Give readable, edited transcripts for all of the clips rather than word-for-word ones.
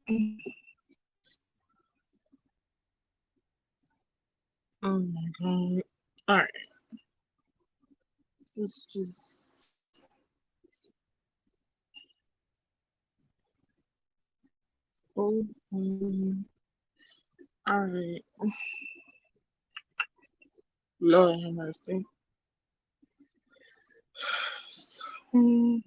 Oh my god. Alright. Let's just open. Alright. Lord have mercy. So,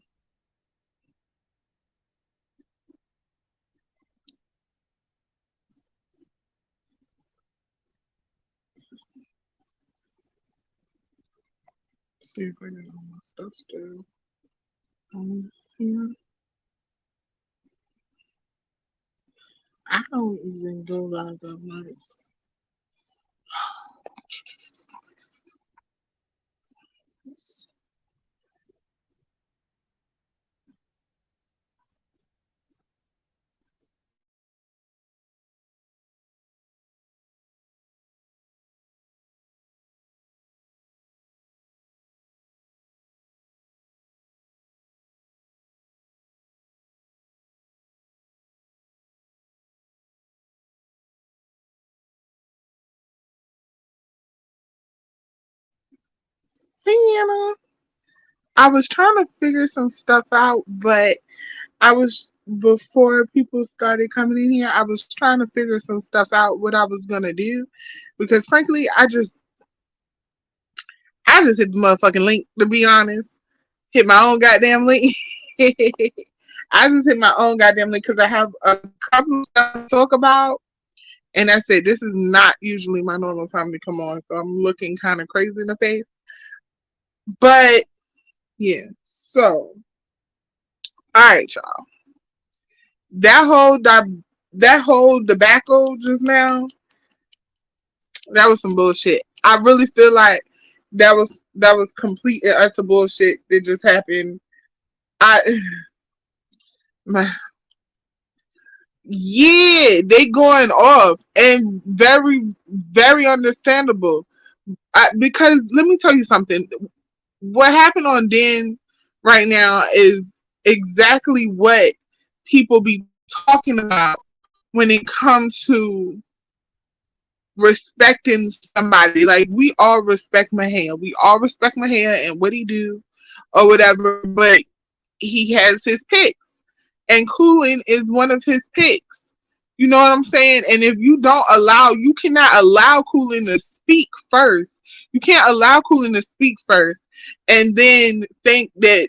see if I get all my stuff still. Here. I don't even go by the months. Let's Hey Anna. I was trying to figure some stuff out, but I was before people started coming in here, I was trying to figure some stuff out what I was gonna do. Because frankly, I just hit the motherfucking link, to be honest. Hit my own goddamn link. I just hit my own goddamn link because I have a couple of stuff to talk about. And I said, this is not usually my normal time to come on. So I'm looking kind of crazy in the face. But yeah, so all right, y'all. That whole that whole debacle just now, that was some bullshit. I really feel like that was complete and utter bullshit that just happened. I my Yeah, they going off and very understandable. Because let me tell you something. What happened on Den right now is exactly what people be talking about when it comes to respecting somebody. Like we all respect Mahia. We all respect Mahia and what he do or whatever, but he has his picks. And Coolin is one of his picks. You know what I'm saying? And if you cannot allow Coolin to speak first. You can't allow Coolin to speak first and then think that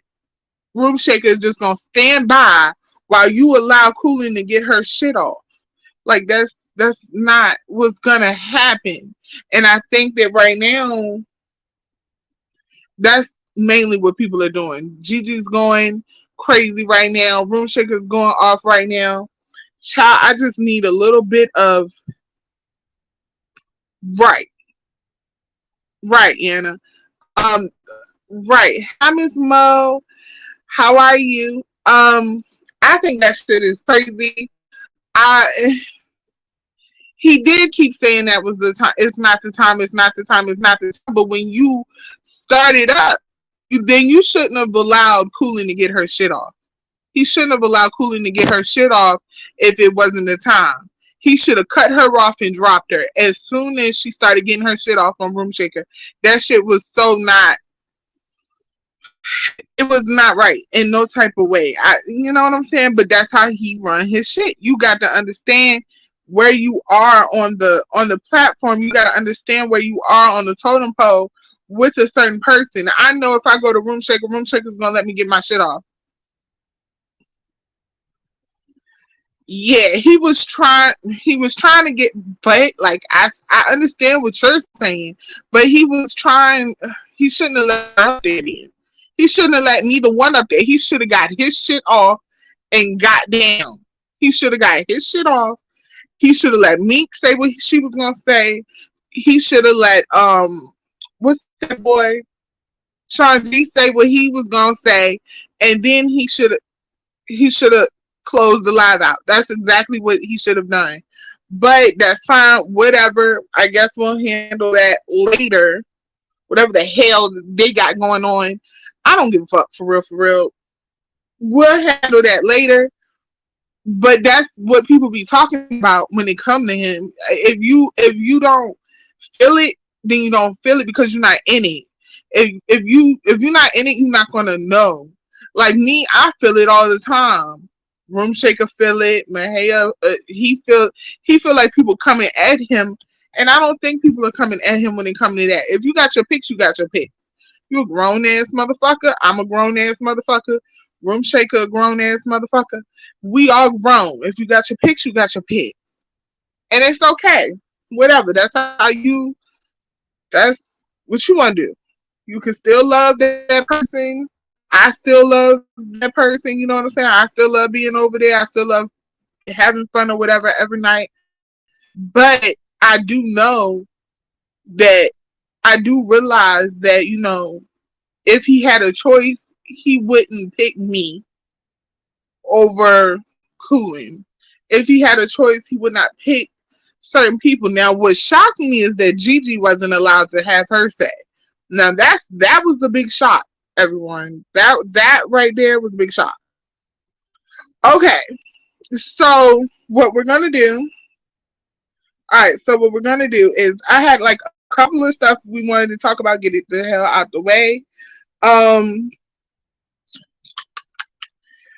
Room Shaker is just gonna stand by while you allow Coolin to get her shit off. Like that's not what's gonna happen. And I think that right now that's mainly what people are doing. Gigi's going crazy right now. Room Shaker's going off right now. Child, I just need a little bit of right, right, Anna. Um, right. Hi, Miss Mo. How are you? I think that shit is crazy. I He did keep saying that was the time. It's not the time. It's not the time. It's not the time. But when you started up, then you shouldn't have allowed Coolin to get her shit off. He shouldn't have allowed Coolin to get her shit off if it wasn't the time. He should have cut her off and dropped her as soon as she started getting her shit off on Room Shaker. That shit was so not. It was not right in no type of way. You know what I'm saying? But that's how he run his shit. You got to understand where you are on the platform. You got to understand where you are on the totem pole with a certain person. I know if I go to Room Shaker's gonna let me get my shit off. Yeah, he was trying to get, but like I understand what you're saying, but he shouldn't have let her up there then. He shouldn't have let neither one up there. He should have got his shit off and got down. He should have got his shit off. He should have let Meek say what she was gonna say. He should have let what's that boy Sean G say what he was gonna say, and then he should have closed the live out. That's exactly what he should have done. But that's fine. Whatever. I guess we'll handle that later. Whatever the hell they got going on. I don't give a fuck for real, for real. We'll handle that later. But that's what people be talking about when it come to him. If you don't feel it, then you don't feel it because you're not in it. If you're not in it, you're not gonna know. Like me, I feel it all the time. Room Shaker feel it. Mahaya, he feel like people coming at him, and I don't think people are coming at him when it comes to that. If you got your picks, you got your picks. You a grown ass motherfucker. I'm a grown ass motherfucker. Room Shaker, a grown ass motherfucker. We all grown. If you got your picks, you got your picks, and it's okay. Whatever. That's what you want to do. You can still love that person. I still love that person. You know what I'm saying? I still love being over there. I still love having fun or whatever every night. But I do know that I do realize that, if he had a choice, he wouldn't pick me over Cooling. If he had a choice, he would not pick certain people. Now, what shocked me is that Gigi wasn't allowed to have her say. Now, that was the big shock, everyone. That right there was a big shock. Okay, so what we're gonna do? All right, so what we're gonna do is I had like a couple of stuff we wanted to talk about. Get it the hell out the way. Um,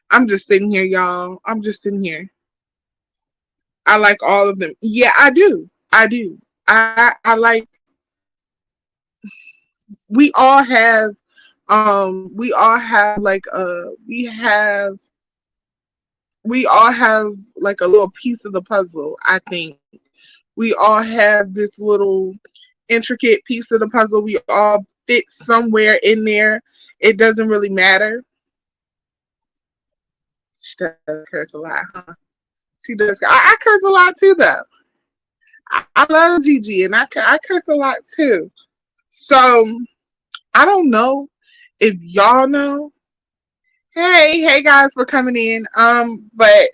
I'm just sitting here, y'all. I'm just sitting here. I like all of them. Yeah, I do. I do. I like. We all have. We all have like we all have like a little piece of the puzzle. I think we all have this little intricate piece of the puzzle. We all fit somewhere in there. It doesn't really matter. She does curse a lot, huh? She does. I curse a lot too, though. I love Gigi, and I curse a lot too. So I don't know if y'all know. Hey guys for coming in. But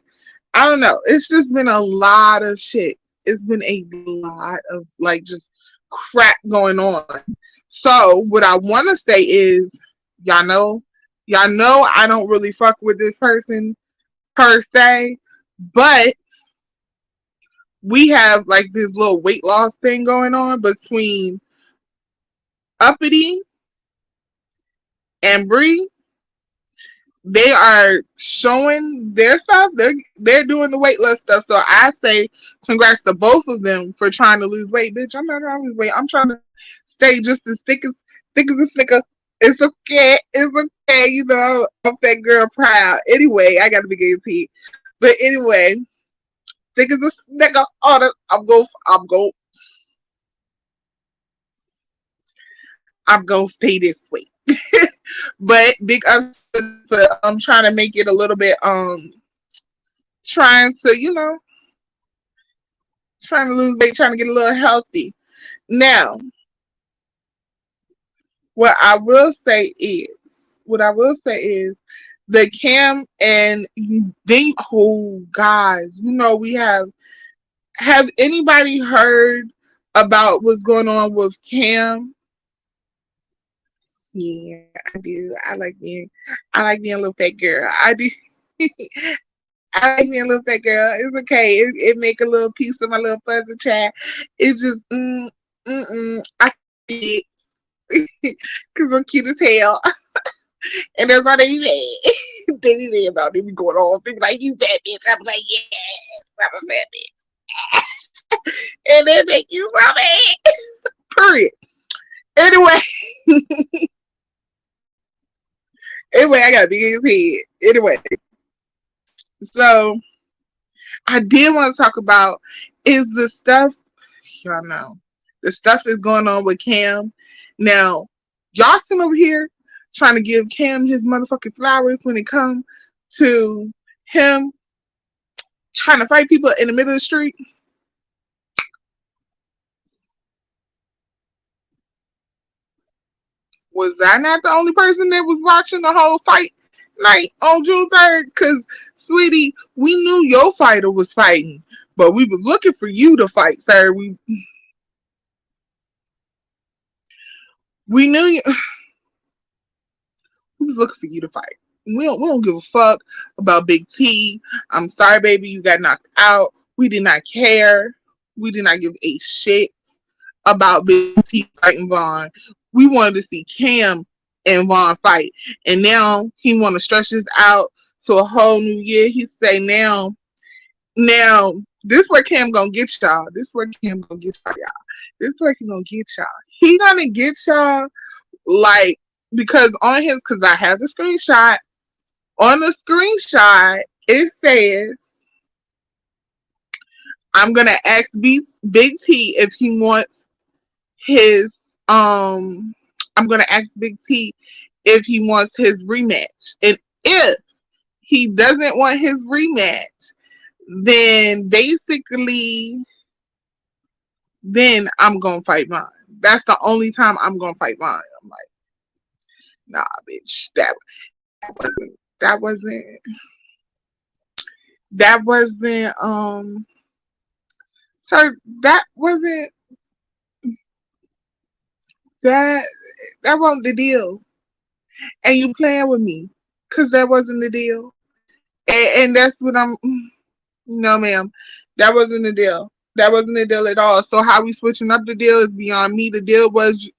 I don't know. It's just been a lot of shit. It's been a lot of like just crap going on. So what I want to say is, y'all know I don't really fuck with this person per se, but we have like this little weight loss thing going on between Uppity and Bree. They are showing their stuff. They're doing the weight loss stuff. So I say congrats to both of them for trying to lose weight. Bitch, I'm not trying to lose weight. I'm trying to stay just as thick as a snicker. It's okay. It's okay. I'm fat girl proud. Anyway, I got a big AP. But anyway, thick as a snicker. I'm gonna stay this way. But big ups for trying to make it a little bit trying to trying to lose weight, trying to get a little healthy. Now, what I will say is the Cam and they guys, we have anybody heard about what's going on with Cam? Yeah, I do. I like being a little fat girl. I do. I like being a little fat girl. It's okay. It make a little piece of my little fuzzy chat. It's just I it because I'm cute as hell, and that's why they be mad. They be mad about it. Be going on. They be like, "You fat bitch." I'm like, "Yeah, I'm a fat bitch," and they make you so mad. Period. Anyway. Anyway, I got a big head. Anyway, so I did want to talk about is the stuff, y'all know, the stuff that's going on with Cam. Now, y'all sitting over here trying to give Cam his motherfucking flowers when it comes to him trying to fight people in the middle of the street. Was I not the only person that was watching the whole fight night on June 3rd? Because, sweetie, we knew your fighter was fighting, but we was looking for you to fight, sir. We knew you. We was looking for you to fight. We don't give a fuck about Big T. I'm sorry, baby, you got knocked out. We did not care. We did not give a shit about Big T fighting Vaughn. We wanted to see Cam and Vaughn fight. And now he wanna stretch this out to a whole new year. He say now this where Cam gonna get y'all. This where Cam gonna get y'all. This where he gonna get y'all. He gonna get y'all like because on his because I have the screenshot. On the screenshot, it says I'm gonna ask Big T if he wants his I'm gonna ask Big T if he wants his rematch. And if he doesn't want his rematch, then basically then I'm gonna fight mine. That's the only time I'm gonna fight mine. I'm like, nah, bitch, wasn't that wasn't that wasn't sir, that wasn't that that wasn't the deal. And you playing with me. Cause that wasn't the deal. And that's what I'm no ma'am. That wasn't the deal. That wasn't the deal at all. So how we switching up the deal is beyond me. The deal was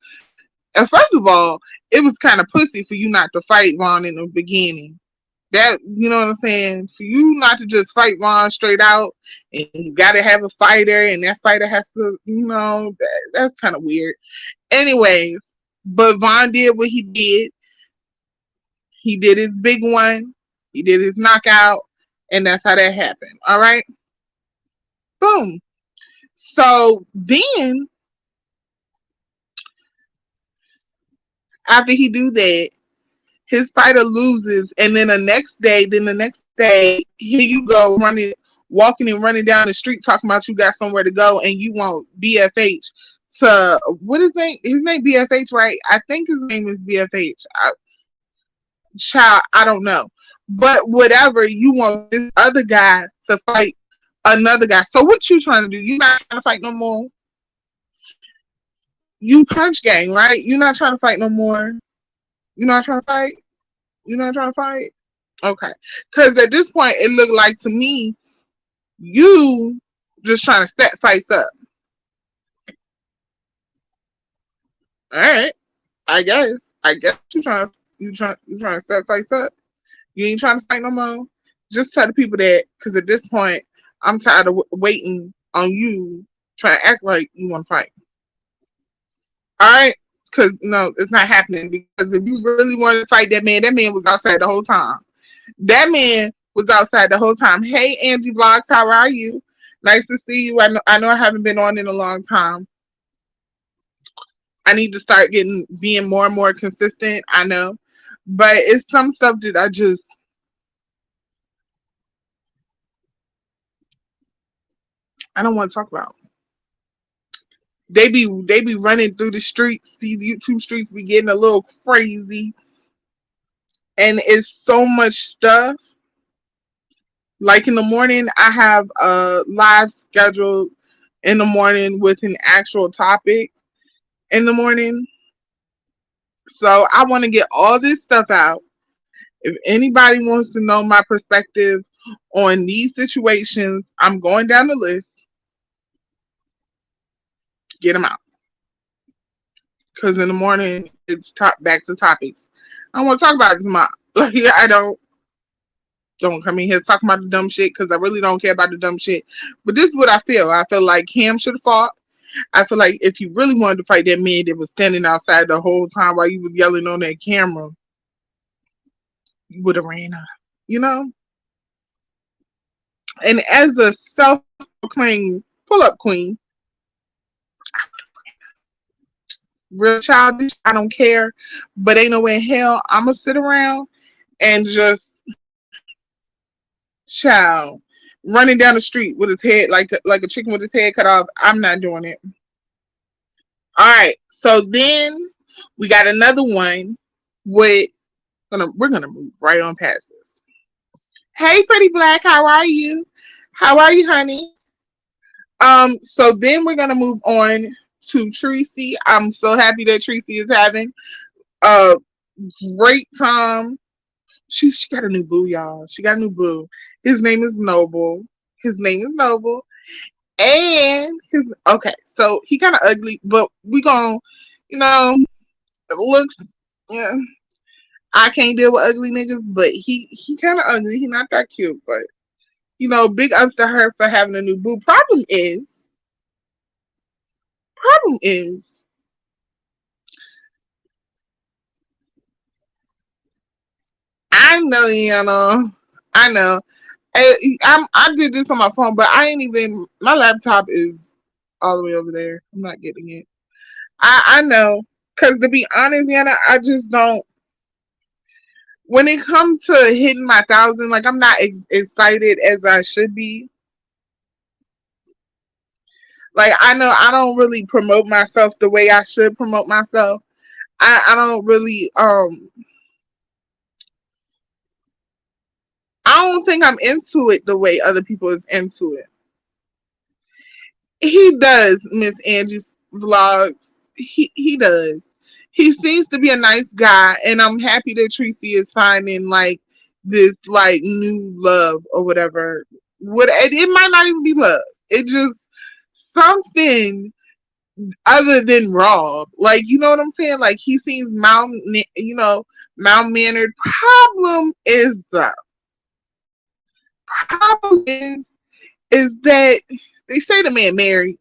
first of all, it was kind of pussy for you not to fight Vaughn in the beginning. That you know what I'm saying? For you not to just fight Vaughn straight out, and you got to have a fighter, and that fighter has to, that's kind of weird. Anyways, but Vaughn did what he did. He did his big one. He did his knockout, and that's how that happened. All right, boom. So then, after he do that, his fighter loses, and then the next day, here you go running, walking and running down the street talking about you got somewhere to go and you want BFH to what is his name? His name BFH, right? I think his name is BFH. Child, I don't know, but whatever. You want this other guy to fight another guy. So what you trying to do? You not trying to fight no more? You punch gang, right? You not trying to fight no more? You not trying to fight? You not trying to fight? Okay. Because at this point, it looked like to me, you just trying to set fights up. All right. I guess. You trying to set fights up. You ain't trying to fight no more. Just tell the people that, because at this point, I'm tired of waiting on you trying to act like you want to fight. All right. Because no, it's not happening. Because if you really wanted to fight that man was outside the whole time. That man was outside the whole time. Hey, Angie Vlogs, how are you? Nice to see you. I know I haven't been on in a long time. I need to start being more and more consistent. I know, but it's some stuff that I don't want to talk about. They be running through the streets. These YouTube streets be getting a little crazy, and it's so much stuff. Like in the morning, I have a live scheduled in the morning with an actual topic in the morning. So I want to get all this stuff out. If anybody wants to know my perspective on these situations, I'm going down the list. Get them out. Because in the morning, it's back to topics. I don't want to talk about it tomorrow. Like, I don't come in here talking about the dumb shit because I really don't care about the dumb shit. But this is what I feel. I feel like Cam should have fought. I feel like if you really wanted to fight that man that was standing outside the whole time while you was yelling on that camera, you would have ran up, you know? And as a self-proclaimed pull-up queen, real childish, I don't care. But ain't no way in hell I'm going to sit around and just child running down the street with his head like a chicken with his head cut off. I'm not doing it. All right, so then we got another one with we're gonna move right on past this. Hey, pretty black, how are you? How are you, honey? So then we're gonna move on to Tracy. I'm so happy that Tracy is having a great time She got a new boo, y'all. She got a new boo. His name is Noble. His name is Noble. And his okay, so he kind of ugly, but we gon' you know, looks. Yeah, I can't deal with ugly niggas, but he kind of ugly. He not that cute, but big ups to her for having a new boo. Problem is, I know, I know. I did this on my phone, but I ain't even. My laptop is all the way over there. I'm not getting it. I know, cause to be honest, Yana, I just don't. When it comes to hitting my 1,000, like I'm not excited as I should be. Like I know I don't really promote myself the way I should promote myself. I don't really I don't think I'm into it the way other people is into it. He does, Miss Angie Vlogs. He does. He seems to be a nice guy, and I'm happy that Tracy is finding like this like new love or whatever. What it might not even be love. It just something other than Rob. Like you know what I'm saying? Like he seems malmannered. Problem is that they say the man married.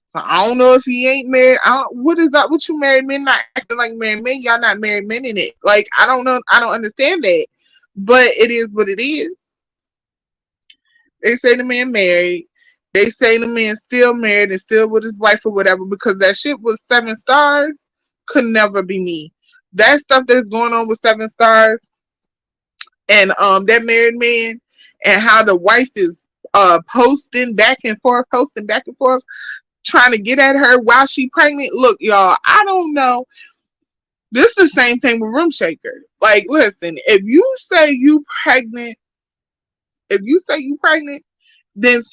So I don't know if he ain't married. What is that? What you married men not acting like married men? Y'all not married men in it. Like I don't know. I don't understand that. But it is what it is. They say the man married. They say the man still married and still with his wife or whatever because that shit was 7 stars could never be me. That stuff that's going on with 7 stars and that married man and how the wife is posting back and forth trying to get at her while she pregnant. Look, y'all, I don't know. This is the same thing with Room Shaker. Like, listen, if you say you pregnant, then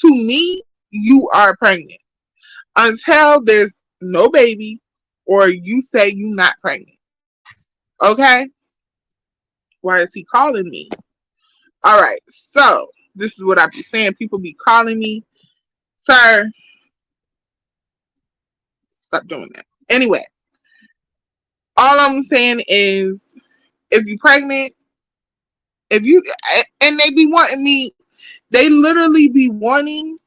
to me, you are pregnant. Until there's no baby or you say you not pregnant. Okay? Why is he calling me? All right, so this is what I be saying. People be calling me, sir. Stop doing that. Anyway, all I'm saying is if you pregnant, if you and they be wanting me, they literally be wanting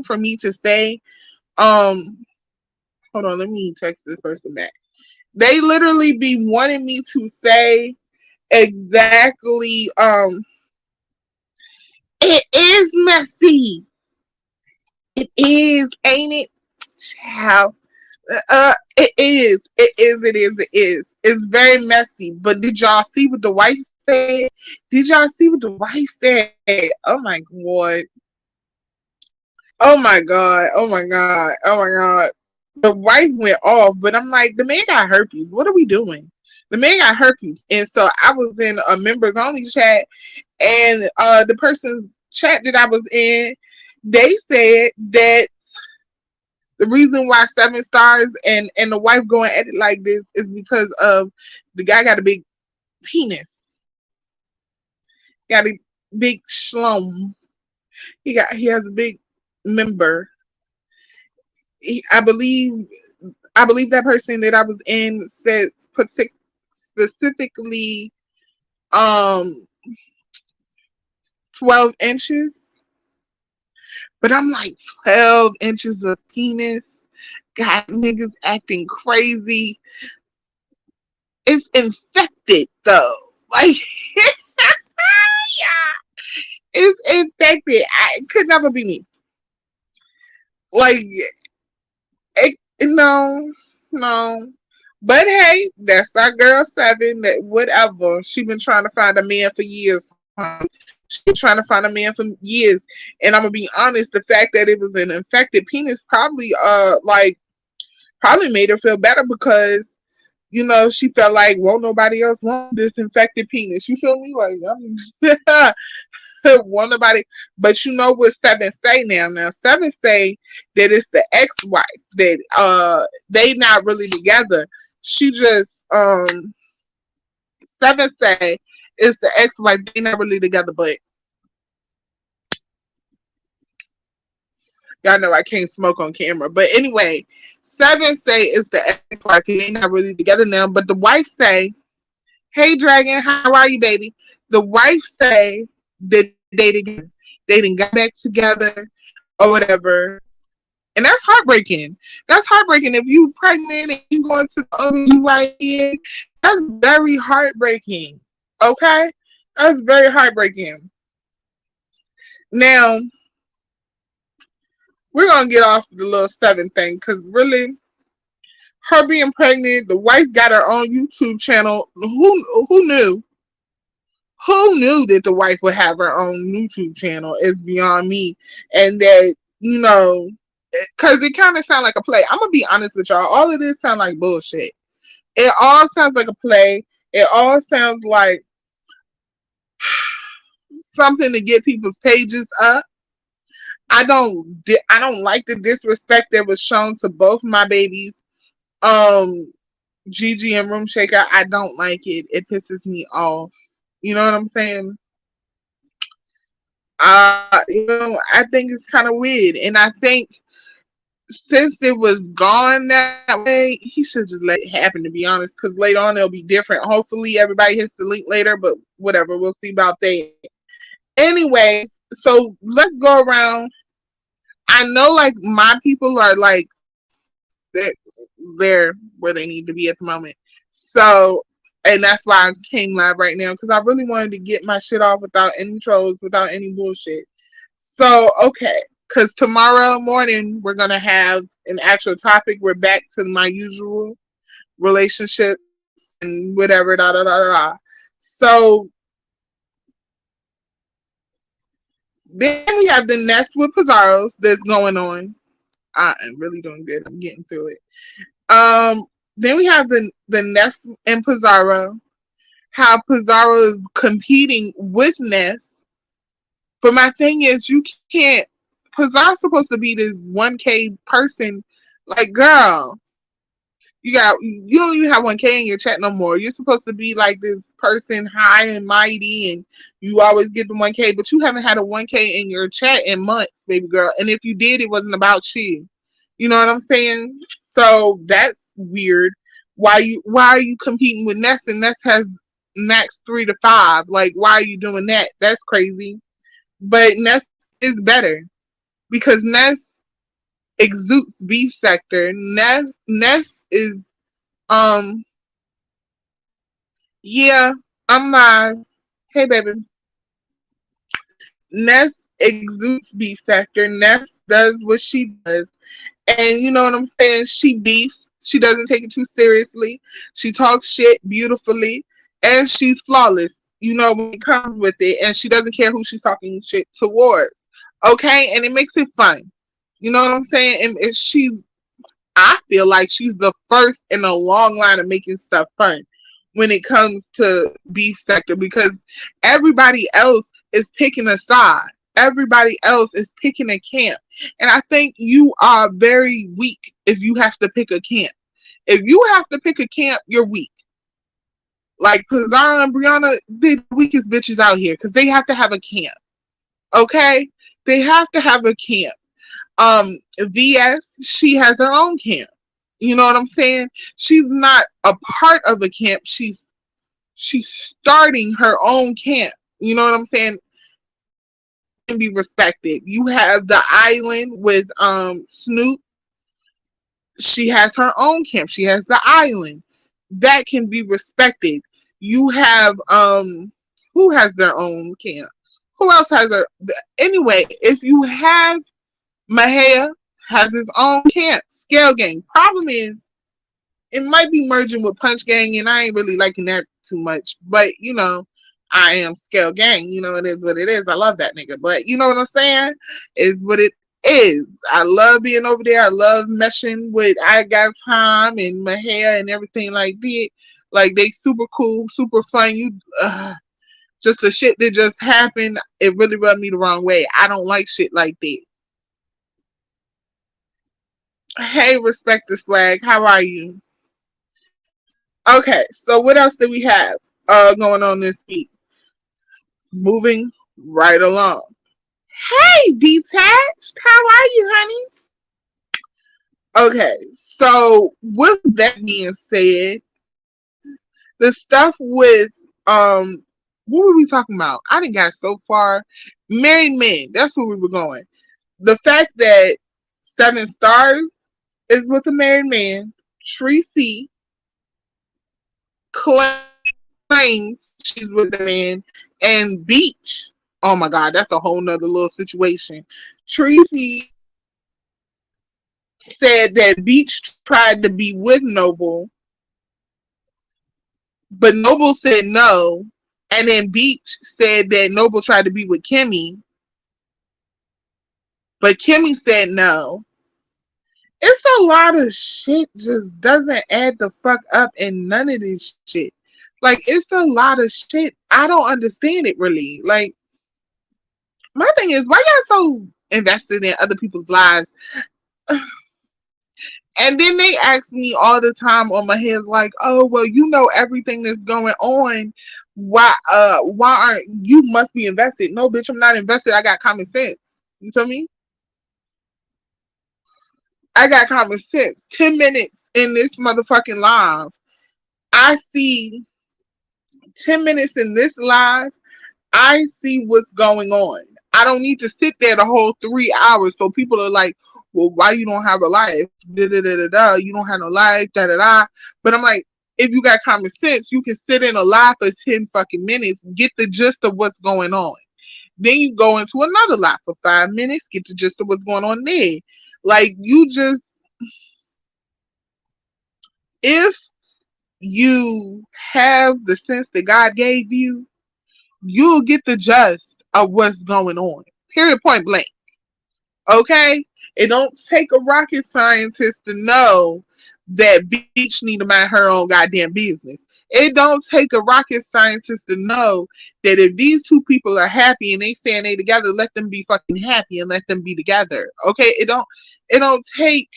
for me to say, hold on, let me text this person back. They literally be wanting me to say exactly, it is messy. It is, ain't it? Child. It is. It is. It is. It is. It's very messy. But did y'all see what the wife said? Did y'all see what the wife said? Oh my god. Oh my god. Oh my god. Oh my god. The wife went off, but I'm like, the man got herpes. What are we doing? The man got herpes. And so I was in a members only chat, and the person's chat that I was in, they said that the reason why 7 stars and the wife going at it like this is because of the guy got a big penis, got a big schlum. He has a big member. I believe that person that I was in said specifically um 12 inches, but I'm like 12 inches of penis. Got niggas acting crazy. It's infected though. Like yeah, it's infected. It could never be me. Like no, no. But hey, that's our girl 7. That whatever. She been trying to find a man for years. She been trying to find a man for years. And I'm gonna be honest, the fact that it was an infected penis probably made her feel better because she felt like won't nobody else want this infected penis. You feel me? Like want nobody, but you know what 7 say now? Now 7 say that it's the ex-wife that they not really together. She just Seven say it's the ex-wife. They not really together, but y'all know I can't smoke on camera. But anyway, seven say it's the ex-wife and they not really together now. But the wife say, "Hey, Dragon, how are you, baby?" The wife say that they together. They didn't got back together or whatever. And that's heartbreaking. That's heartbreaking. If you pregnant and you going to the OBGYN, that's very heartbreaking. Okay? That's very heartbreaking. Now, we're going to get off the little seven thing because really, her being pregnant, the wife got her own YouTube channel. Who knew? Who knew that the wife would have her own YouTube channel is beyond me. And that, you know, because it kind of sounds like a play. I'm going to be honest with y'all. All of this sounds like bullshit. It all sounds like a play. It all sounds like something to get people's pages up. I don't like the disrespect that was shown to both my babies, Gigi and Room Shaker. I don't like it. It pisses me off. You know what I'm saying? I think it's kind of weird, and I think since it was gone that way, he should just let it happen. To be honest, because later on it'll be different. Hopefully, everybody hits the link later, but whatever, we'll see about that. Anyways, so let's go around. I know, like my people are like they're where they need to be at the moment. So, and that's why I came live right now because I really wanted to get my shit off without any trolls, without any bullshit. So, okay, because tomorrow morning we're gonna have an actual topic. We're back to my usual relationships and whatever, da da da da. So then we have the Nest with Pizarros that's going on. I am really doing good. I'm getting through it. Then we have the Nest and Pizarro. How Pizarro is competing with Nest. But my thing is, you can't. Pizarro's supposed to be this 1K person. Like, girl, you don't even have 1K in your chat no more. You're supposed to be like this person high and mighty, and you always get the 1K, but you haven't had a 1K in your chat in months, baby girl. And if you did, it wasn't about you. You know what I'm saying? So that's weird. Why are you competing with Ness and Ness has max 3 to 5? Like, why are you doing that? That's crazy. But Ness is better because Ness exudes beef sector. Ness is yeah, I'm live. Hey baby. Ness exudes beef sector. Ness does what she does. And you know what I'm saying? She beefs. She doesn't take it too seriously. She talks shit beautifully. And she's flawless, you know, when it comes with it. And she doesn't care who she's talking shit towards. Okay? And it makes it fun. You know what I'm saying? And I feel like she's the first in a long line of making stuff fun when it comes to beef sector because everybody else is picking a side. Everybody else is picking a camp. And I think you are very weak if you have to pick a camp. If you have to pick a camp, you're weak. Like Pizarro and Brianna, they're the weakest bitches out here because they have to have a camp. Okay? They have to have a camp. VS, she has her own camp. You know what I'm saying? She's not a part of a camp. She's starting her own camp. You know what I'm saying? Can be respected. You have the island with Snoop. She has her own camp. She has the island. That can be respected. You have who has their own camp? Who else has a anyway, if you have Mahia has his own camp, Scale Gang. Problem is, it might be merging with Punch Gang, and I ain't really liking that too much. But, you know, I am Scale Gang. You know, it is what it is. I love that nigga. But, you know what I'm saying? Is what it is. I love being over there. I love meshing with I Got Time and Mahia and everything like that. Like, they super cool, super fun. Just the shit that just happened, it really rubbed me the wrong way. I don't like shit like that. Hey, Respect the Swag. How are you? Okay, so what else do we have? going on this week. Moving right along. Hey, Detached, how are you, honey? Okay, so with that being said, the stuff with what were we talking about? I didn't got so far. Married men, that's where we were going. The fact that Seven Stars is with a married man, Tracy claims she's with a man, and Beach, oh my god, that's a whole nother little situation. Tracy said that Beach tried to be with Noble, but Noble said no. And then Beach said that Noble tried to be with Kimmy, but Kimmy said no. It's a lot of shit just doesn't add the fuck up in none of this shit. Like, it's a lot of shit. I don't understand it really. Like, my thing is, why y'all so invested in other people's lives? And then they ask me all the time on my head, like, oh, well, you know everything that's going on. Why aren't you must be invested? No, bitch, I'm not invested. I got common sense. You feel me? I got common sense. 10 minutes in this motherfucking live. I see 10 minutes in this live. I see what's going on. I don't need to sit there the whole 3 hours. So people are like, well, why you don't have a life? Da, da, da, da, da. You don't have no life. Da, da, da. But I'm like, if you got common sense, you can sit in a live for 10 fucking minutes, get the gist of what's going on. Then you go into another live for 5 minutes, get the gist of what's going on there. Like, you just, if you have the sense that God gave you, you'll get the gist of what's going on. Period, point blank. Okay? It don't take a rocket scientist to know that Beach need to mind her own goddamn business. It don't take a rocket scientist to know that if these two people are happy and they saying they together, let them be fucking happy and let them be together. Okay? It don't take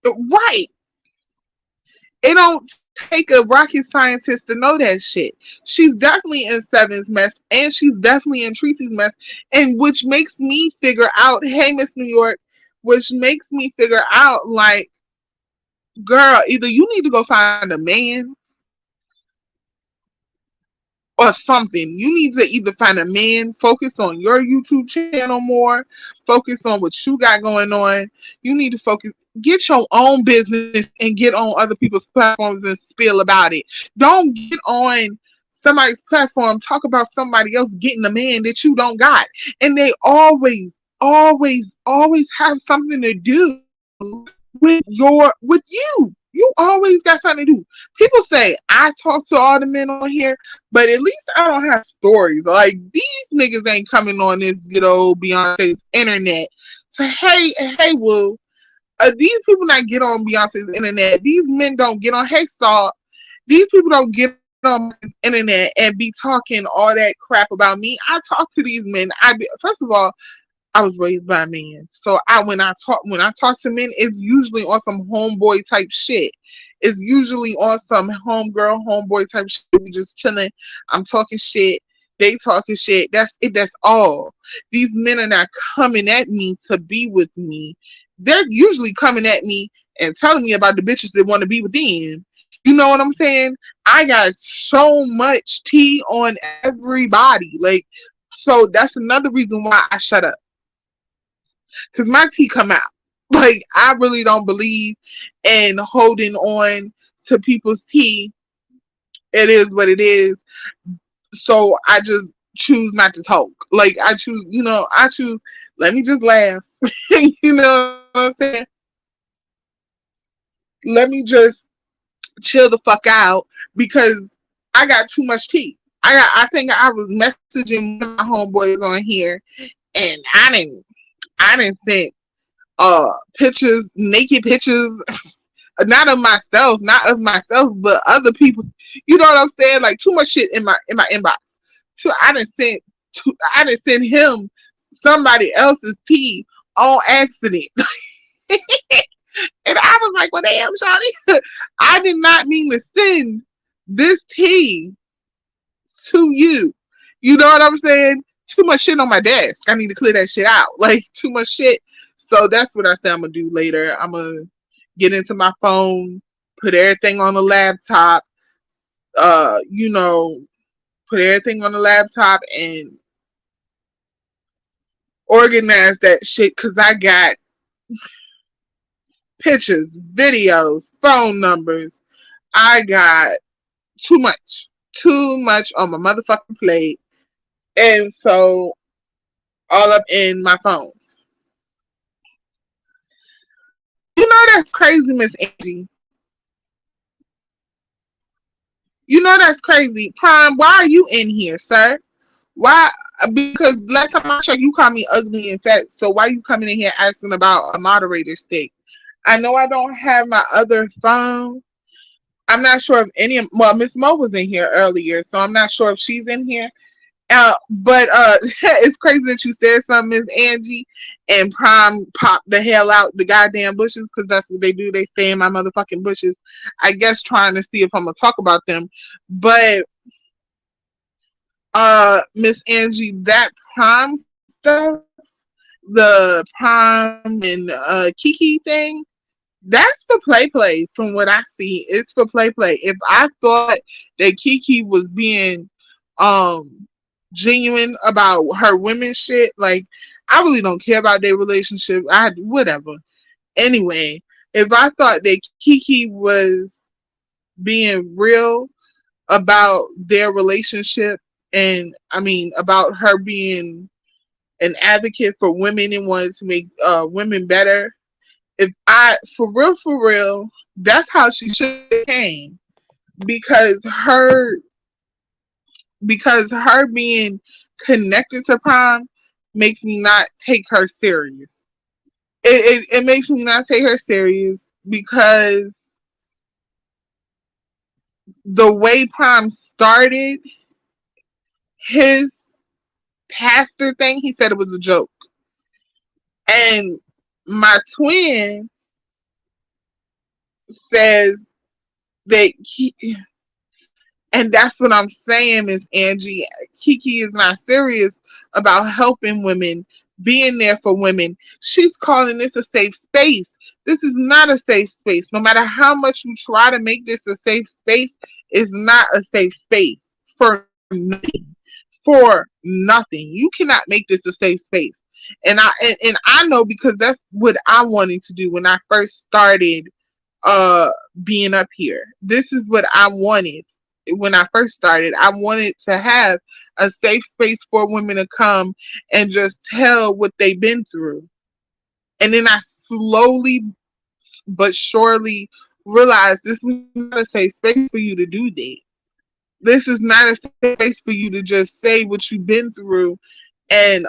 right. It don't take a rocket scientist to know that shit. She's definitely in Seven's mess, and she's definitely in Tracy's mess, and which makes me figure out, hey, Miss New York, which makes me figure out, like, girl, either you need to go find a man or something. You need to either find a man, focus on your YouTube channel more, focus on what you got going on. You need to focus, get your own business and get on other people's platforms and spill about it. Don't get on somebody's platform, talk about somebody else getting a man that you don't got. And they always have something to do with you. You always got something to do. People say I talk to all the men on here, but at least I don't have stories. Like, these niggas ain't coming on this good old Beyonce's internet. So hey, Woo. These people not get on Beyonce's internet. These men don't get on Hey Salt. These people don't get on this internet and be talking all that crap about me. I talk to these men. First of all, I was raised by a man. So when I talk to men, it's usually on some homeboy type shit. It's usually on some homegirl, homeboy type shit. We just chilling. I'm talking shit. They talking shit. That's it. That's all. These men are not coming at me to be with me. They're usually coming at me and telling me about the bitches that want to be with them. You know what I'm saying? I got so much tea on everybody. Like, so that's another reason why I shut up. Because my tea come out. Like, I really don't believe in holding on to people's tea. It is what it is. So I just choose not to talk. Like, I choose, let me just laugh. You know what I'm saying? Let me just chill the fuck out because I got too much tea. I think I was messaging my homeboys on here, and I didn't send pictures, naked pictures, not of myself, but other people. You know what I'm saying? Like, too much shit in my inbox. So I didn't send him somebody else's tea on accident. And I was like, well, damn, Shawty, I did not mean to send this tea to you. You know what I'm saying? Too much shit on my desk. I need to clear that shit out. Like, too much shit. So that's what I said I'm going to do later. I'm going to get into my phone, put everything on the laptop, you know, put everything on the laptop and organize that shit because I got pictures, videos, phone numbers. I got too much on my motherfucking plate. And so all up in my phones. You know that's crazy, Miss Angie. You know that's crazy. Prime, why are you in here, sir? Why? Because last time I checked, you called me ugly and fat. So why you coming in here asking about a moderator stick? I know I don't have my other phone. I'm not sure if well, Miss Mo was in here earlier, so I'm not sure if she's in here. But it's crazy that you said something, Miss Angie, and Prime popped the hell out the goddamn bushes because that's what they do. They stay in my motherfucking bushes. I guess trying to see if I'm gonna talk about them. But Miss Angie, that Prime stuff, the Prime and Kiki thing, that's for play. From what I see, it's for play. If I thought that Kiki was being genuine about her women shit, like I really don't care about their relationship. Whatever. Anyway, if I thought that Kiki was being real about their relationship, and I mean about her being an advocate for women and wanting to make women better, if I for real, that's how she should have came. Because her being connected to Prime makes me not take her serious. It makes me not take her serious because the way Prime started his pastor thing, he said it was a joke. And my twin says that and that's what I'm saying, Miss Angie. Kiki is not serious about helping women, being there for women. She's calling this a safe space. This is not a safe space. No matter how much you try to make this a safe space, it's not a safe space for nothing. For nothing. You cannot make this a safe space. And I know because that's what I wanted to do when I first started being up here. This is what I wanted when I first started. I wanted to have a safe space for women to come and just tell what they've been through. And then I slowly but surely realized this was not a safe space for you to do that. This is not a safe space for you to just say what you've been through and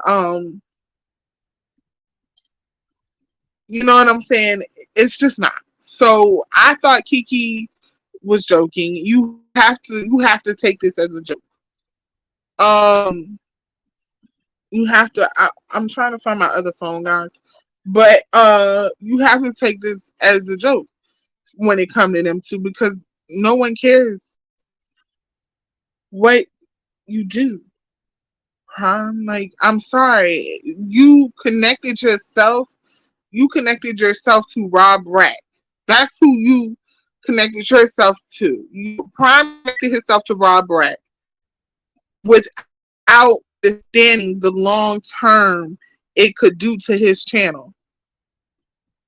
you know what I'm saying? It's just not. So I thought Kiki was joking. You have to take this as a joke. Um, you have to. I'm trying to find my other phone, guys, but you have to take this as a joke when it comes to them two because no one cares what you do. Huh? Like, I'm sorry, You connected yourself to Rob Rack. That's who you connected yourself to. You connected yourself to Rob Rack without understanding the long term it could do to his channel.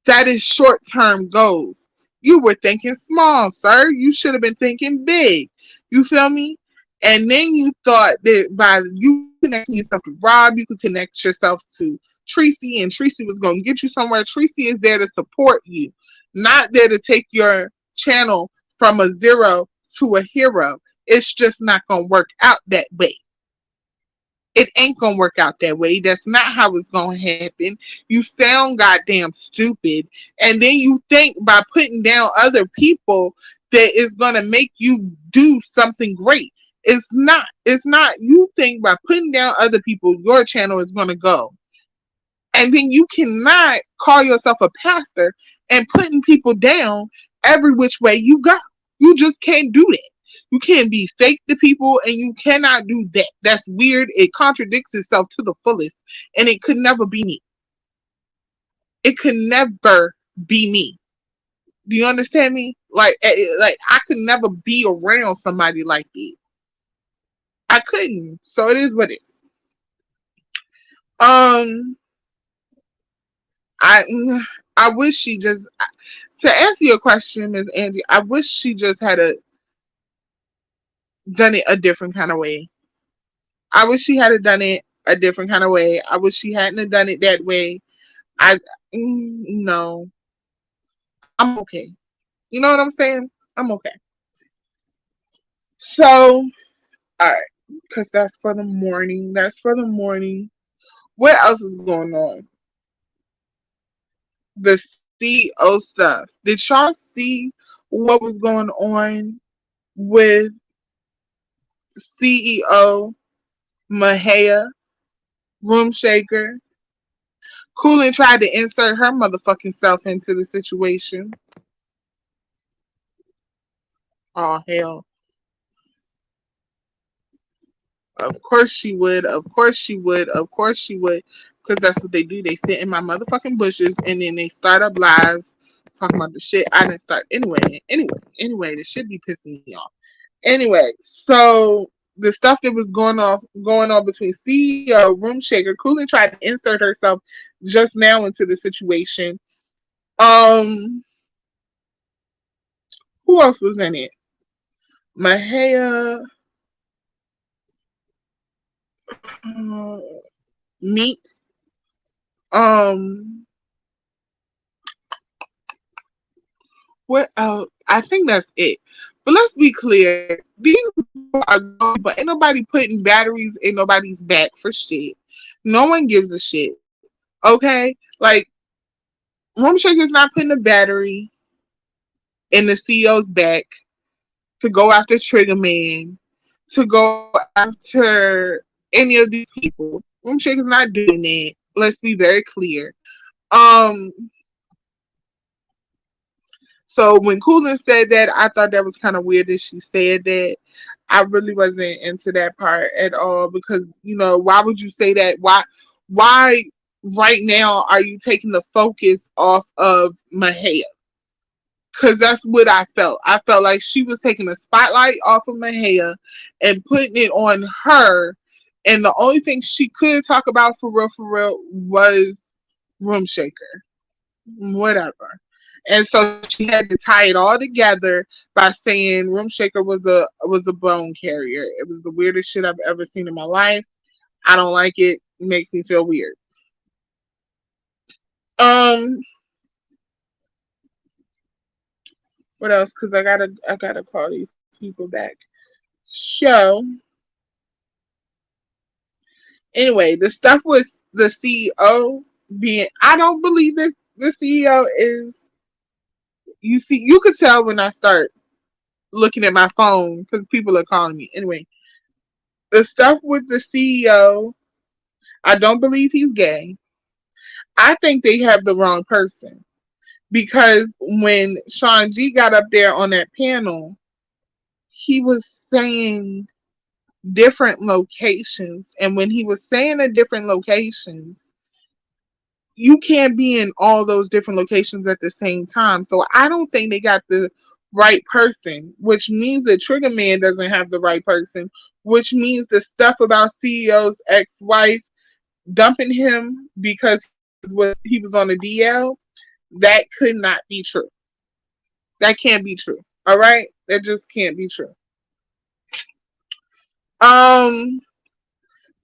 That is short term goals. You were thinking small, sir. You should have been thinking big. You feel me? And then you thought that by you connecting yourself to Rob, you could connect yourself to Tracy, and Tracy was going to get you somewhere. Tracy is there to support you, not there to take your channel from a zero to a hero. It's just not going to work out that way. It ain't gonna work out that way. That's not how it's gonna happen. You sound goddamn stupid. And then you think by putting down other people that it's gonna make you do something great. It's not. It's not. You think by putting down other people, your channel is gonna go. And then you cannot call yourself a pastor and putting people down every which way you go. You just can't do that. You can't be fake to people, and you cannot do that. That's weird. It contradicts itself to the fullest, and it could never be me. It could never be me. Do you understand me? Like I could never be around somebody like that. I couldn't. So it is what it is. Um, I I wish she just to answer your question, Miss Angie. I wish she just had done it a different kind of way. I wish she had done it a different kind of way. I wish she hadn't have done it that way. I no, I'm okay. You know what I'm saying? I'm okay. So, all right, because that's for the morning. That's for the morning. What else is going on? The CEO stuff. Did y'all see what was going on with CEO Mahia, Room Shaker? Coolin tried to insert her motherfucking self into the situation. Oh, hell. Of course she would. Of course she would. Of course she would. Because that's what they do. They sit in my motherfucking bushes and then they start up lives talking about the shit I didn't start. Anyway, this shit be pissing me off. Anyway, so the stuff that was going on between CEO, Room Shaker, Coolin tried to insert herself just now into the situation. Um, who else was in it? Mahia, Meek. Um, what else? I think that's it. But let's be clear. These are going, but ain't nobody putting batteries in nobody's back for shit. No one gives a shit. Okay? Like, Room Shaker's not putting a battery in the CEO's back to go after Trigger Man, to go after any of these people. Room Shaker's not doing that. Let's be very clear. Um, So when Coolin said that, I thought that was kind of weird that she said that. I really wasn't into that part at all because why would you say that? Why right now are you taking the focus off of Mahia? Because that's what I felt. I felt like she was taking the spotlight off of Mahia and putting it on her. And the only thing she could talk about for real, was Room Shaker. Whatever. And so she had to tie it all together by saying Room Shaker was a bone carrier. It was the weirdest shit I've ever seen in my life. I don't like it. It makes me feel weird. Um, what else? Because I gotta call these people back. So anyway, the stuff with the CEO being, I don't believe that the CEO is. You see, you could tell when I start looking at my phone because people are calling me. Anyway, the stuff with the CEO, I don't believe he's gay. I think they have the wrong person because when Sean G got up there on that panel, he was saying different locations. And when he was saying the different locations, you can't be in all those different locations at the same time. So I don't think they got the right person, which means that Trigger Man doesn't have the right person, which means the stuff about CEO's ex-wife dumping him because he was on the DL, that could not be true. That can't be true. All right? That just can't be true.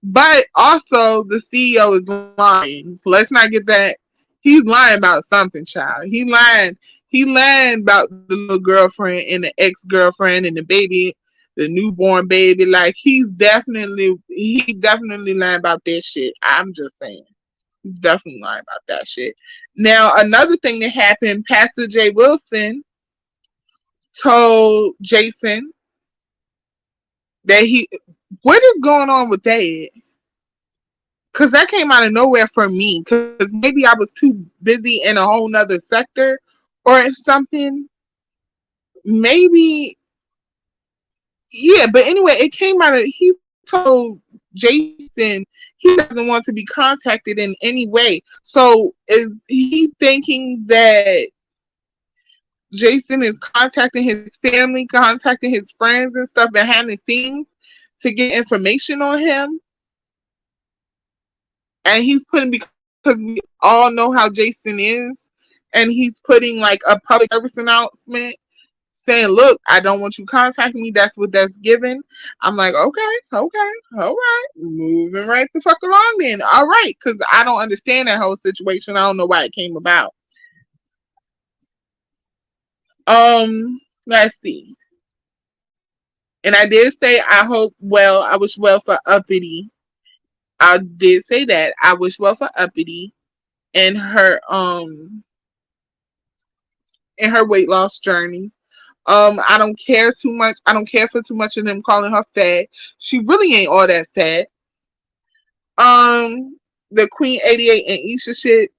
But also the CEO is lying. Let's not get that. He's lying about something, child. He lying about the little girlfriend and the ex-girlfriend and the baby, the newborn baby. Like he definitely lying about that shit. I'm just saying. He's definitely lying about that shit. Now, another thing that happened, Pastor Jay Wilson told Jason that what is going on with that? Because that came out of nowhere for me. Because maybe I was too busy in a whole nother sector, or something. Maybe, yeah, but anyway, it came out of, he told Jason he doesn't want to be contacted in any way. So is he thinking that Jason is contacting his family, contacting his friends and stuff behind the scenes to get information on him? And he's putting, because we all know how Jason is, and he's putting like a public service announcement saying, "Look, I don't want you contacting me." That's what that's given. I'm like, okay, okay, all right, moving right the fuck along then. All right, because I don't understand that whole situation. I don't know why it came about. Let's see. And I did say I hope well. I wish well for Uppity. I did say that I wish well for Uppity and her weight loss journey. I don't care too much. I don't care for too much of them calling her fat. She really ain't all that fat. The Queen 88 and Isha shit,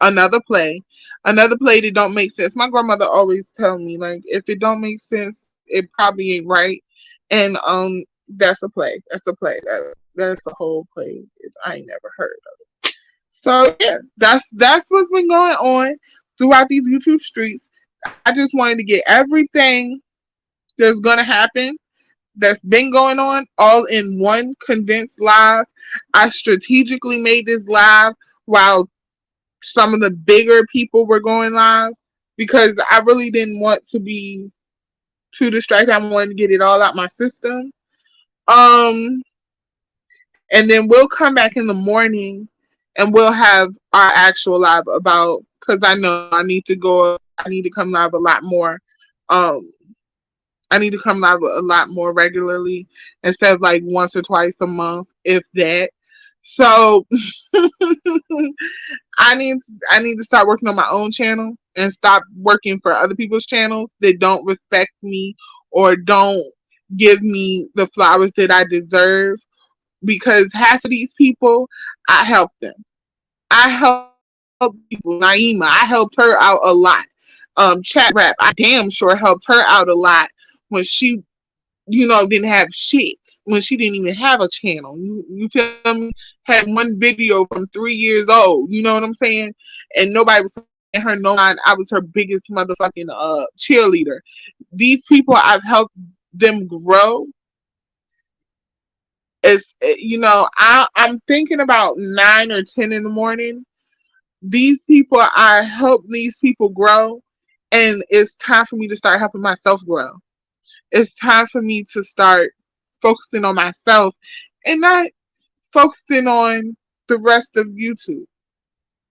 another play. Another play that don't make sense. My grandmother always tell me, like, if it don't make sense, it probably ain't right. And that's a play. That's a play. That's a whole play. I ain't never heard of. So yeah, that's what's been going on throughout these YouTube streets. I just wanted to get everything that's gonna happen, that's been going on, all in one condensed live. I strategically made this live while some of the bigger people were going live because I really didn't want to be too distracted. I wanted to get it all out my system. And then we'll come back in the morning and we'll have our actual live about, because I know I need to come live a lot more. Um, I need to come live a lot more regularly instead of like once or twice a month, if that. So I need to start working on my own channel and stop working for other people's channels that don't respect me or don't give me the flowers that I deserve. Because half of these people, I help them. I help people. Naima, I helped her out a lot. Chat Rap, I damn sure helped her out a lot when she, didn't have shit. When she didn't even have a channel. You feel me? Had one video from 3 years old. You know what I'm saying? And nobody was saying her no line. I was her biggest motherfucking cheerleader. These people, I've helped them grow. I'm thinking about 9 or 10 in the morning. These people, I help these people grow, and it's time for me to start helping myself grow. It's time for me to start focusing on myself and not focusing on the rest of YouTube.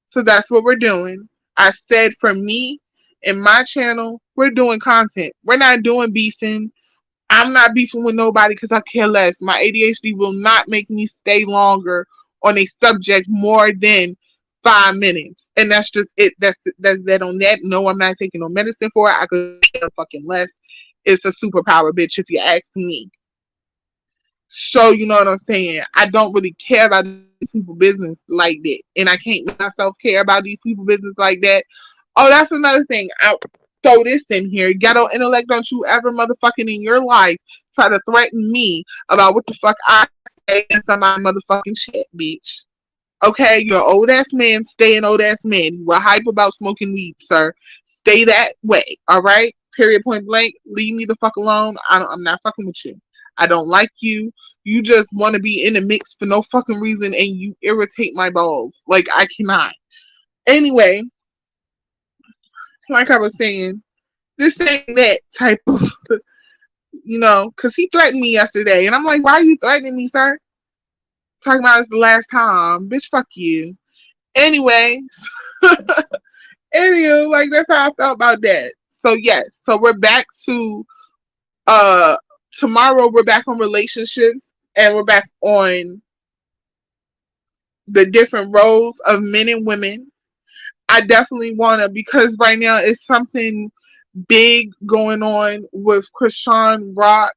So that's what we're doing. I said for me and my channel, we're doing content. We're not doing beefing. I'm not beefing with nobody because I care less. My ADHD will not make me stay longer on a subject more than 5 minutes. And that's just it. That's that on that. No, I'm not taking no medicine for it. I could care fucking less. It's a superpower, bitch, if you ask me. So you know what I'm saying? I don't really care about these people business like that. And I can't make myself care about these people business like that. Oh, that's another thing. I'll throw this in here. Ghetto intellect, don't you ever motherfucking in your life try to threaten me about what the fuck I say in some of my motherfucking shit, bitch. Okay, you're an old ass man, stay an old ass man. You were hype about smoking weed, sir. Stay that way, all right? Period, point blank. Leave me the fuck alone. I'm not fucking with you. I don't like you. You just want to be in the mix for no fucking reason and you irritate my balls. Like, I cannot. Anyway, like I was saying, this ain't that type of, because he threatened me yesterday. And I'm like, why are you threatening me, sir? Talking about it's the last time. Bitch, fuck you. Anyway, like, that's how I felt about that. So, yes. So, we're back to, tomorrow we're back on relationships and we're back on the different roles of men and women. I definitely want to, because right now it's something big going on with Krishan Rock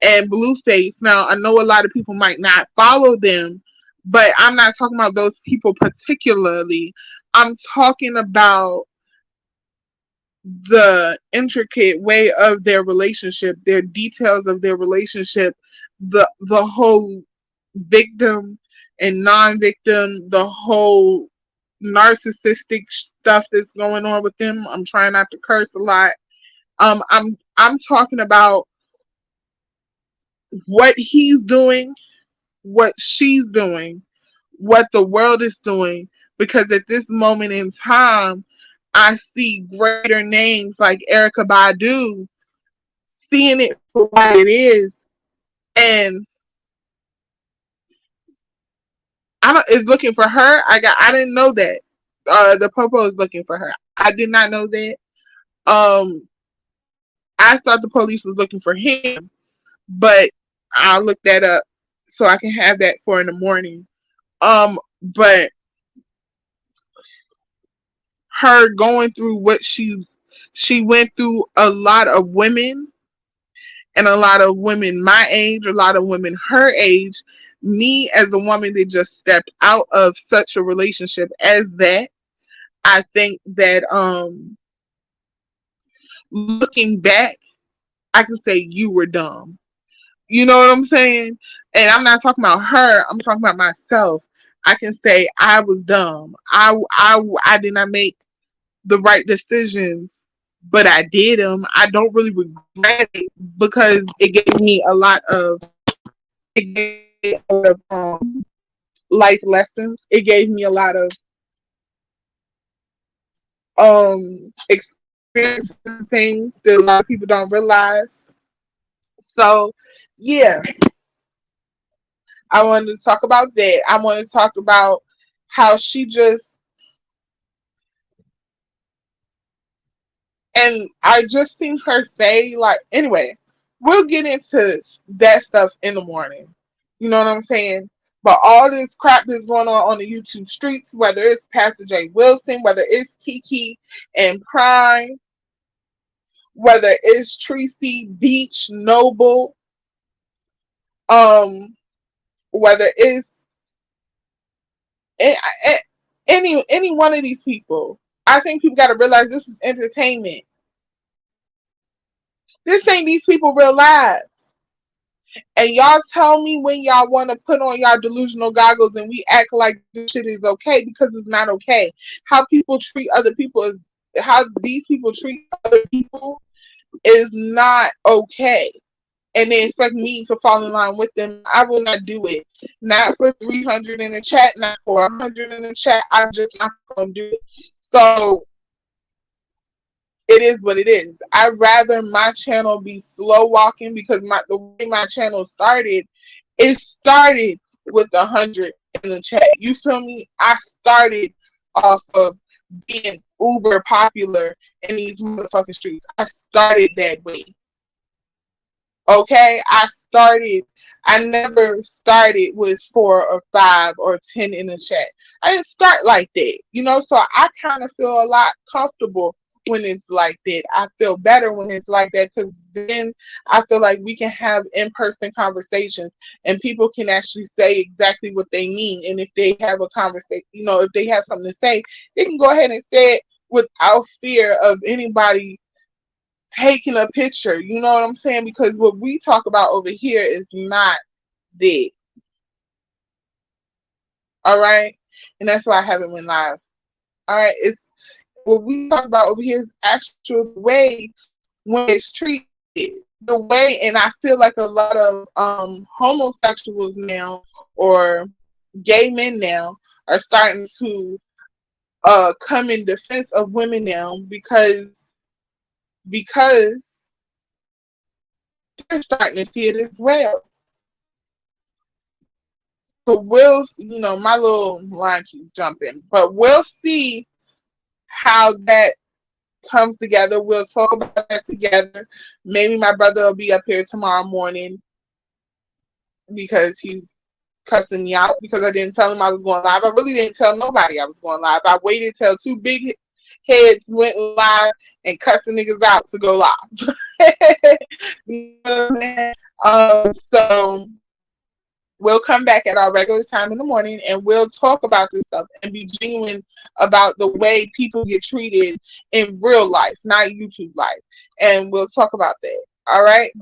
and Blueface. Now, I know a lot of people might not follow them, but I'm not talking about those people particularly. I'm talking about the intricate way of their relationship, their details of their relationship, the whole victim and non-victim, the whole narcissistic stuff that's going on with them. I'm trying not to curse a lot. I'm talking about what he's doing, what she's doing, what the world is doing, because at this moment in time, I see greater names like Erica Badu seeing it for what it is, and is looking for her. I didn't know that. The Popo is looking for her. I did not know that. I thought the police was looking for him, but I'll look that up so I can have that for in the morning. But her going through what she went through, a lot of women, and a lot of women my age, a lot of women her age, me as a woman that just stepped out of such a relationship as that, I think that looking back, I can say you were dumb. You know what I'm saying? And I'm not talking about her, I'm talking about myself. I can say I was dumb. I did not make the right decisions, but I did them. I don't really regret it because it gave me a lot of life lessons. It gave me a lot of experiences and things that a lot of people don't realize. So yeah, I wanted to talk about that. I want to talk about how she just, and I just seen her say, like, anyway, we'll get into that stuff in the morning. You know what I'm saying? But all this crap that's going on the YouTube streets, whether it's Pastor J. Wilson, whether it's Kiki and Prime, whether it's Tracy Beach Noble, whether it's any one of these people, I think people got to realize this is entertainment. This ain't these people real lives. And y'all tell me when y'all want to put on y'all delusional goggles and we act like this shit is okay, because it's not okay. How people treat other people is, how these people treat other people is not okay. And they expect me to fall in line with them. I will not do it. Not for 300 in the chat, not for 100 in the chat. I'm just not going to do it. So it is what it is. I'd rather my channel be slow walking, because the way my channel started, it started with 100 in the chat. You feel me? I started off of being uber popular in these motherfucking streets. I started that way. Okay, I never started with 4 or 5 or 10 in the chat. I didn't start like that, so I kind of feel a lot comfortable when it's like that. I feel better when it's like that, because then I feel like we can have in-person conversations and people can actually say exactly what they mean. And if they have a conversation, if they have something to say, they can go ahead and say it without fear of anybody taking a picture. You know what I'm saying? Because what we talk about over here is not that. All right? And that's why I haven't went live. All right? It's what we talk about over here is actual way when it's treated. The way, and I feel like a lot of homosexuals now, or gay men now, are starting to come in defense of women now, because they're starting to see it as well. So my little line keeps jumping, but we'll see how that comes together. We'll talk about that together. Maybe my brother will be up here tomorrow morning, because he's cussing me out because I didn't tell him I was going live. I really didn't tell nobody I was going live. I waited till 2 big heads went live and cussing niggas out to go live. You know what I mean? So we'll come back at our regular time in the morning and we'll talk about this stuff and be genuine about the way people get treated in real life, not YouTube life. And we'll talk about that. All right. Bye.